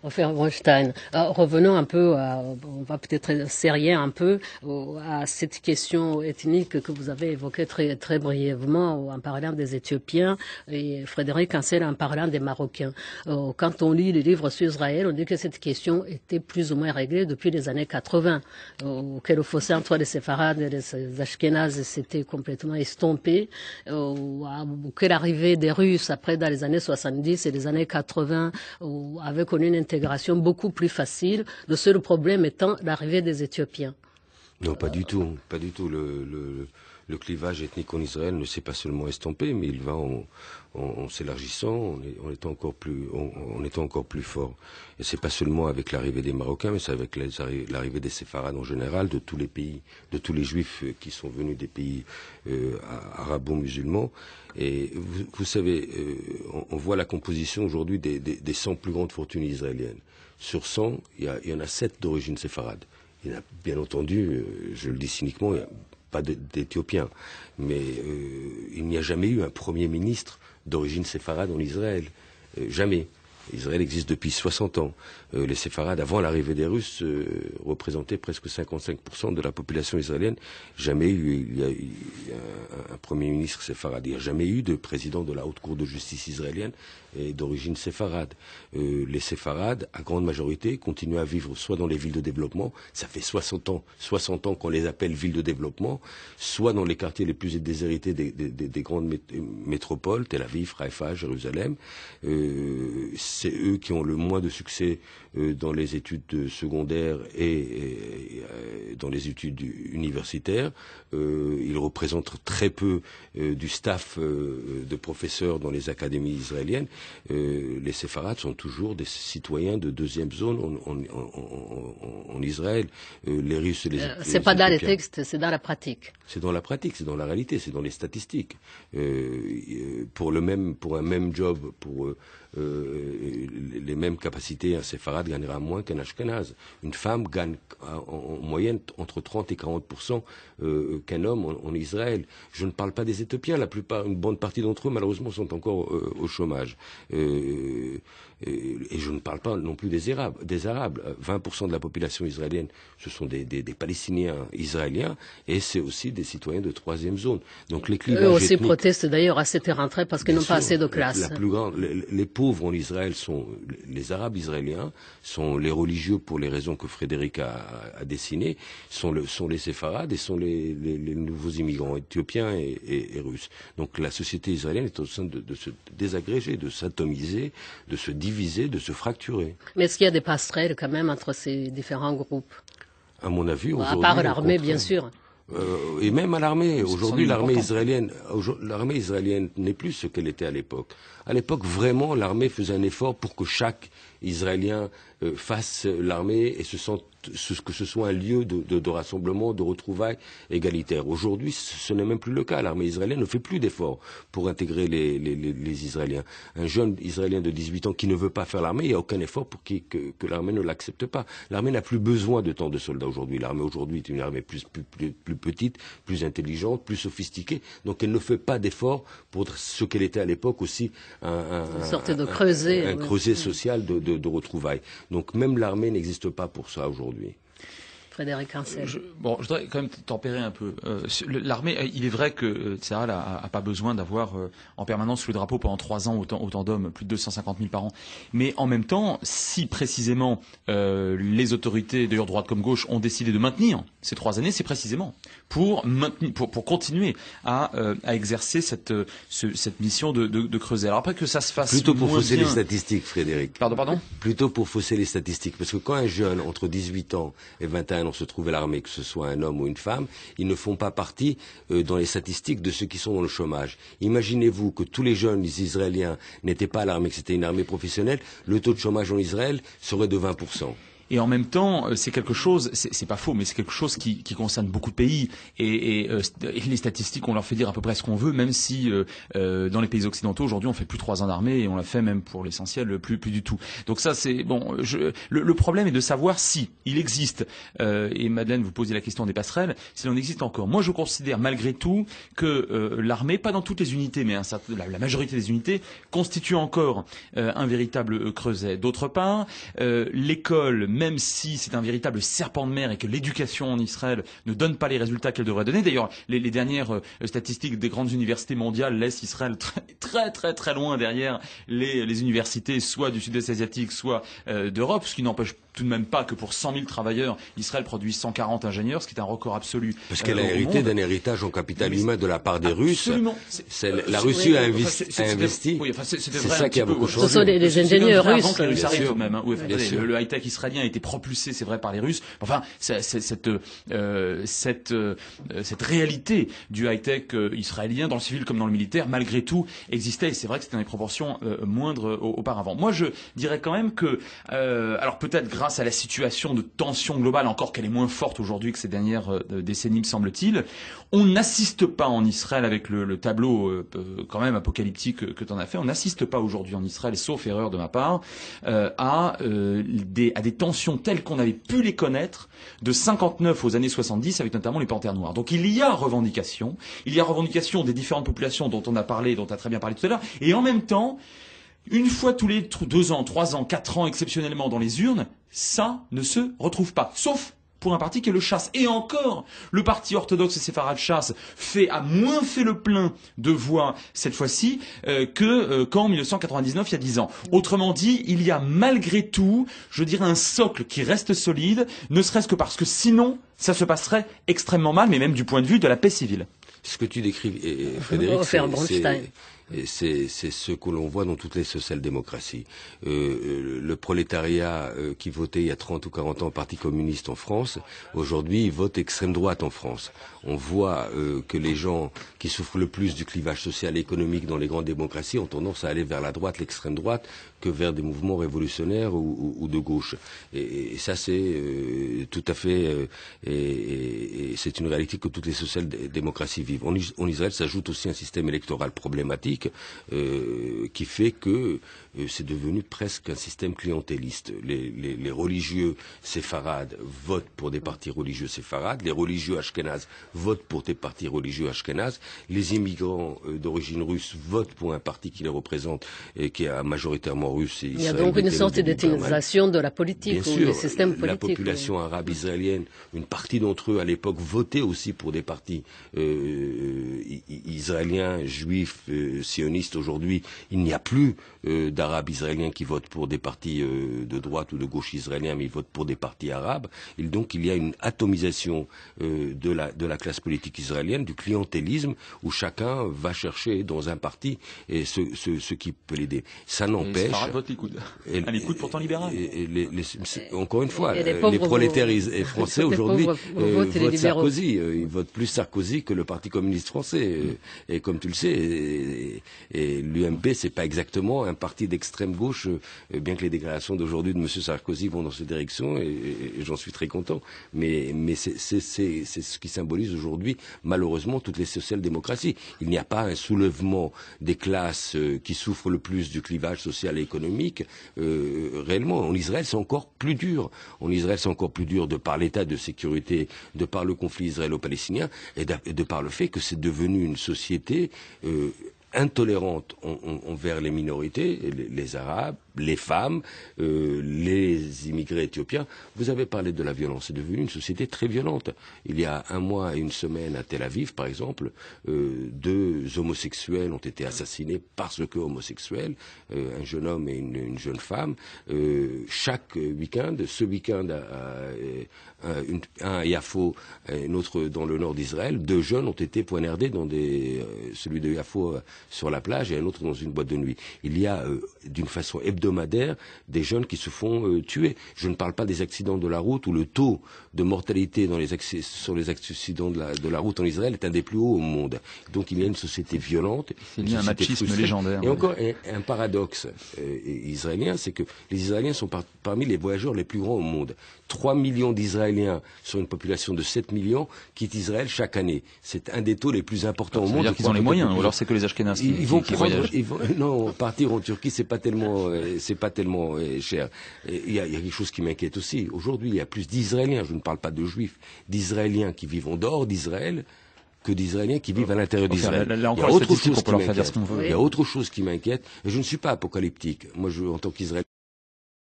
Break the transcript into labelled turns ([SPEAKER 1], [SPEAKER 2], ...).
[SPEAKER 1] Enfin, Weinstein, revenons un peu, on va peut-être serrer un peu à cette question ethnique que vous avez évoquée très brièvement en parlant des Éthiopiens et Frédéric Ansel en parlant des Marocains. Quand on lit les livres sur Israël, on dit que cette question était plus ou moins réglée depuis les années 80, que le fossé entre les séfarades et les ashkénazes s'était complètement estompé, que l'arrivée des Russes après dans les années 70 et les années 80 avait connu une intégration beaucoup plus facile, le seul problème étant l'arrivée des Éthiopiens.
[SPEAKER 2] Non, pas du tout. Pas du tout. Le clivage ethnique en Israël ne s'est pas seulement estompé, mais il va en s'élargissant, en étant encore plus fort. Et c'est pas seulement avec l'arrivée des Marocains, mais c'est avec l'arrivée des séfarades en général, de tous les pays, de tous les juifs qui sont venus des pays arabo-musulmans. Et vous savez, on voit la composition aujourd'hui des 100 plus grandes fortunes israéliennes. Sur 100, il y en a 7 d'origine séfarade. Il y en a, bien entendu, je le dis cyniquement, il n'y a pas d'Éthiopiens. Mais il n'y a jamais eu un Premier ministre d'origine séfarade en Israël. Jamais. Israël existe depuis 60 ans. Les séfarades, avant l'arrivée des Russes, représentaient presque 55% de la population israélienne. Jamais il y a eu un Premier ministre séfarade. Il n'y a jamais eu de président de la Haute Cour de justice israélienne d'origine séfarade. Les séfarades, à grande majorité, continuent à vivre soit dans les villes de développement, ça fait 60 ans qu'on les appelle villes de développement, soit dans les quartiers les plus déshérités des grandes métropoles, Tel Aviv, Haïfa, Jérusalem. C'est eux qui ont le moins de succès dans les études secondaires et dans les études universitaires. Ils représentent très peu du staff de professeurs dans les académies israéliennes. Les séfarades sont toujours des citoyens de deuxième zone en Israël. Les Russes et
[SPEAKER 1] c'est pas dans les textes, c'est dans la pratique.
[SPEAKER 2] C'est dans la pratique, c'est dans la réalité, c'est dans les statistiques. Pour un même job, pour les mêmes capacités, un séfarade gagnera moins qu'un ashkénaze. Une femme gagne en moyenne entre 30 et 40% qu'un homme en Israël. Je ne parle pas des Éthiopiens, une bonne partie d'entre eux malheureusement sont encore au chômage. Et je ne parle pas non plus des Arabes. 20% de la population israélienne, ce sont des Palestiniens israéliens, et c'est aussi des citoyens de troisième zone. Donc les clivages
[SPEAKER 1] eux aussi
[SPEAKER 2] ethniques,
[SPEAKER 1] protestent d'ailleurs à cette rentrée parce qu'ils n'ont pas assez de classe.
[SPEAKER 2] La plus grande, les pauvres en Israël sont les Arabes israéliens, sont les religieux pour les raisons que Frédéric a dessinées, sont les séfarades et sont les nouveaux immigrants éthiopiens et russes. Donc la société israélienne est en train de se désagréger, de s'atomiser, de se diviser, de se fracturer.
[SPEAKER 1] Mais est-ce qu'il y a des passerelles quand même entre ces différents groupes?
[SPEAKER 2] À mon avis, aujourd'hui,
[SPEAKER 1] à part l'armée, bien sûr.
[SPEAKER 2] Et même à l'armée. Aujourd'hui, l'armée israélienne n'est plus ce qu'elle était à l'époque. À l'époque, vraiment, l'armée faisait un effort pour que chaque Israélien fasse l'armée et que ce soit un lieu de rassemblement, de retrouvailles égalitaires. Aujourd'hui, ce n'est même plus le cas. L'armée israélienne ne fait plus d'efforts pour intégrer les Israéliens. Un jeune Israélien de 18 ans qui ne veut pas faire l'armée, il n'y a aucun effort pour que l'armée ne l'accepte pas. L'armée n'a plus besoin de tant de soldats aujourd'hui. L'armée aujourd'hui est une armée plus petite, plus intelligente, plus sophistiquée. Donc elle ne fait pas d'efforts pour ce qu'elle était à l'époque aussi
[SPEAKER 1] une sorte de creuset.
[SPEAKER 2] Un creuset social de retrouvailles. Donc même l'armée n'existe pas pour ça aujourd'hui.
[SPEAKER 1] Frédéric Ansel.
[SPEAKER 3] Je voudrais quand même tempérer un peu. L'armée, il est vrai que Tsahal a pas besoin d'avoir en permanence sous le drapeau pendant 3 ans autant d'hommes, plus de 250 000 par an. Mais en même temps, si précisément les autorités, d'ailleurs droite comme gauche, ont décidé de maintenir ces 3 années, c'est précisément pour continuer à exercer cette mission de creuser. Alors après que ça se fasse
[SPEAKER 2] plutôt pour
[SPEAKER 3] moins
[SPEAKER 2] fausser
[SPEAKER 3] bien...
[SPEAKER 2] les statistiques, Frédéric.
[SPEAKER 3] Pardon.
[SPEAKER 2] Plutôt pour fausser les statistiques, parce que quand un jeune entre 18 ans et 21 ans se trouve à l'armée, que ce soit un homme ou une femme, ils ne font pas partie dans les statistiques de ceux qui sont dans le chômage. Imaginez-vous que tous les jeunes Israéliens n'étaient pas à l'armée, que c'était une armée professionnelle, le taux de chômage en Israël serait de 20%.
[SPEAKER 3] Et en même temps, c'est quelque chose, c'est pas faux, mais c'est quelque chose qui concerne beaucoup de pays. Et les statistiques, on leur fait dire à peu près ce qu'on veut, même si dans les pays occidentaux aujourd'hui, on fait plus 3 ans d'armée et on l'a fait même pour l'essentiel plus du tout. Donc ça, c'est bon. Le problème est de savoir si il existe. Et Madeleine, vous posez la question des passerelles. S'il en existe encore, moi je considère malgré tout que l'armée, pas dans toutes les unités, mais la majorité des unités, constitue encore un véritable creuset. D'autre part, l'école, même si c'est un véritable serpent de mer et que l'éducation en Israël ne donne pas les résultats qu'elle devrait donner. D'ailleurs, les dernières statistiques des grandes universités mondiales laissent Israël très loin derrière les universités, soit du sud-est asiatique, soit d'Europe, ce qui n'empêche tout de même pas que pour 100 000 travailleurs, Israël produit 140 ingénieurs, ce qui est un record absolu.
[SPEAKER 2] Parce qu'elle a hérité d'un héritage en capital humain de la part des Russes.
[SPEAKER 3] Absolument.
[SPEAKER 2] La Russie a investi.
[SPEAKER 3] Oui, c'est
[SPEAKER 2] ça qui a beaucoup changé.
[SPEAKER 1] Ce sont des ingénieurs russes.
[SPEAKER 3] Avant que les Russes arrivent tout de même. Oui,
[SPEAKER 2] le
[SPEAKER 3] high-tech israélien a été propulsé, c'est vrai, par les Russes. Enfin, cette réalité du high-tech israélien, dans le civil comme dans le militaire, malgré tout, existait. Et c'est vrai que c'était dans des proportions moindres auparavant. Moi, je dirais quand même que, alors peut-être grâce à la situation de tension globale, encore qu'elle est moins forte aujourd'hui que ces dernières décennies, me semble-t-il, on n'assiste pas en Israël, avec le tableau quand même apocalyptique que tu en as fait, on n'assiste pas aujourd'hui en Israël, sauf erreur de ma part, à des tensions telles qu'on avait pu les connaître de 59 aux années 70, avec notamment les Panthères Noires. Donc il y a revendication des différentes populations dont on a parlé, dont tu as très bien parlé tout à l'heure, et en même temps, une fois tous les 2 ans, 3 ans, 4 ans exceptionnellement dans les urnes, ça ne se retrouve pas. Sauf pour un parti qui est le Chasse. Et encore, le parti orthodoxe et séfarade Chasse a moins fait le plein de voix cette fois-ci qu'en 1999, il y a 10 ans. Autrement dit, il y a malgré tout, je dirais, un socle qui reste solide, ne serait-ce que parce que sinon, ça se passerait extrêmement mal, mais même du point de vue de la paix civile.
[SPEAKER 2] Ce que tu décris, Frédéric, c'est ce que l'on voit dans toutes les social-démocraties. Le prolétariat qui votait il y a 30 ou 40 ans au Parti communiste en France, aujourd'hui, il vote extrême droite en France. On voit que les gens qui souffrent le plus du clivage social et économique dans les grandes démocraties ont tendance à aller vers la droite, l'extrême droite, que vers des mouvements révolutionnaires ou de gauche. Et ça, c'est tout à fait... et c'est une réalité que toutes les social-démocraties vivent. En Israël s'ajoute aussi un système électoral problématique qui fait que c'est devenu presque un système clientéliste. Les religieux séfarades votent pour des partis religieux séfarades, les religieux ashkénazes votent pour des partis religieux ashkénazes, les immigrants d'origine russe votent pour un parti qui les représente et qui est majoritairement russe.
[SPEAKER 1] Il y a donc une sorte d'éthinisation de la politique ou du système politique.
[SPEAKER 2] La population arabe israélienne, une partie d'entre eux à l'époque votaient aussi pour des partis israéliens, juifs, sionistes. Aujourd'hui, il n'y a plus d'Arabes israéliens qui votent pour des partis de droite ou de gauche israéliens, mais ils votent pour des partis arabes. Et donc, il y a une atomisation de la classe politique israélienne, du clientélisme, où chacun va chercher dans un parti et ce qui peut l'aider. Ça n'empêche...
[SPEAKER 3] vote Likoud. Un Likoud pourtant libéral.
[SPEAKER 2] Encore une fois, les prolétaires français aujourd'hui votent Sarkozy. Ils votent plus Sarkozy que le Parti communiste français. Et comme tu le sais, et l'UMP, c'est pas exactement un parti d'extrême gauche, bien que les déclarations d'aujourd'hui de M. Sarkozy vont dans cette direction, et j'en suis très content. Mais c'est ce qui symbolise aujourd'hui, malheureusement, toutes les social-démocraties. Il n'y a pas un soulèvement des classes qui souffrent le plus du clivage social et économique. Réellement, en Israël, c'est encore plus dur. En Israël, c'est encore plus dur de par l'état de sécurité, de par le conflit israélo-palestinien, et de par le fait que c'est devenu une société intolérante envers les minorités, les Arabes, les femmes, les immigrés éthiopiens. Vous avez parlé de la violence. C'est devenu une société très violente. Il y a 1 mois et 1 semaine à Tel Aviv, par exemple, 2 homosexuels ont été assassinés parce que homosexuels, un jeune homme et une jeune femme. Chaque week-end, ce week-end, un à Yafo, un autre dans le nord d'Israël, 2 jeunes ont été poignardés dans celui de Yafo sur la plage et un autre dans une boîte de nuit. Il y a, d'une façon hebdomadaire, hebdomadaire des jeunes qui se font tuer. Je ne parle pas des accidents de la route où le taux de mortalité sur les accidents de la route en Israël est un des plus hauts au monde. Donc il y a une société violente.
[SPEAKER 3] C'est lié à un machisme légendaire.
[SPEAKER 2] Et encore un paradoxe israélien, c'est que les Israéliens sont parmi les voyageurs les plus grands au monde. 3 millions d'Israéliens sur une population de 7 millions quittent Israël chaque année. C'est un des taux les plus importants au monde.
[SPEAKER 3] C'est-à-dire qu'ils ont les moyens, ou alors c'est que les Ashkénazes qui voyagent.
[SPEAKER 2] Non, partir en Turquie, c'est pas tellement cher. Il y a quelque chose qui m'inquiète aussi. Aujourd'hui, il y a plus d'Israéliens, je ne parle pas de Juifs, d'Israéliens qui vivent en dehors d'Israël que d'Israéliens qui vivent à l'intérieur d'Israël.
[SPEAKER 3] Il y a autre chose qui m'inquiète.
[SPEAKER 2] Il y a autre chose qui m'inquiète. Et je ne suis pas apocalyptique. Moi, en tant qu'Israélien,